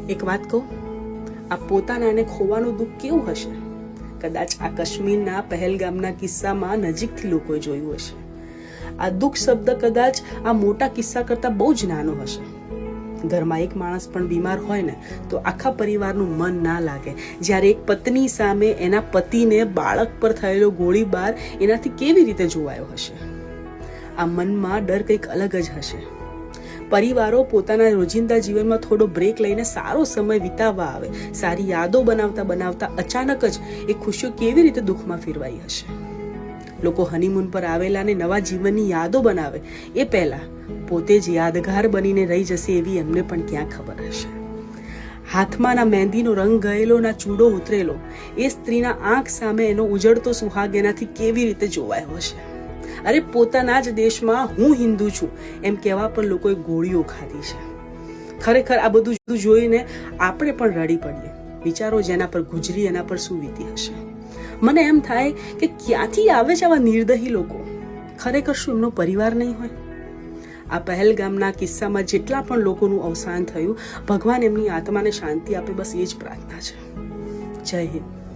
એક વાત કહું, આ પોતાનાને ખોવાનું દુઃખ કેવું હશે? કદાચ આ કાશ્મીરના પહેલગામના કિસ્સામાં નજીકથી લોકોએ જોયું હશે. આ દુઃખ શબ્દ કદાચ આ મોટા કિસ્સા કરતાં બહુ જ નાનો હશે. ઘરમાં એક માણસ પણ બીમાર હોય ને તો આખા પરિવારનું મન ના લાગે. જ્યારે એક પત્ની સામે એના પતિને બાળક પર થયેલો ગોળીબાર એનાથી કેવી રીતે જોવાયો હશે? આ મનમાં ડર કંઈક અલગ જ હશે. પરિવારો પોતાના રોજિંદા જીવનમાં થોડો બ્રેક લઈને સારો સમય વિતાવવા આવે, સારી યાદો બનાવતા બનાવતા અચાનક જ એ ખુશીઓ કેવી રીતે દુઃખમાં ફેરવાઈ હશે? લોકો હનીમૂન પર આવેલાને નવા જીવનની યાદો બનાવે એ પહેલા પોતે જ યાદગાર બનીને રહી જશે એવી એમને પણ ક્યાં ખબર હશે? હાથમાં ના મહેંદીનો રંગ ગયેલો, ના ચૂડો ઉતરેલો, એ સ્ત્રીના આંખ સામે એનો ઉજળતો સુહાગ એનાથી કેવી રીતે જોવાયો હશે? અરે પોતાના જ દેશમાં હું હિન્દુ છું એમ કહેવા પણ લોકોએ ગોળીઓ ખાધી છે. ખરેખર આ બધું જોઈને આપણે પણ રડી પડીએ. વિચારો, જેના પર ગુજરી એના પર શું વીતી હશે? મને એમ થાય કે ક્યાંથી આવે છે આવા નિર્દયી લોકો? ખરેખર શું એમનો પરિવાર નહીં હોય? આ પહેલગામના કિસ્સામાં જેટલા પણ લોકોનું અવસાન થયું, ભગવાન એમની આત્માને શાંતિ આપે, બસ એ જ પ્રાર્થના છે. જય હિન્દ.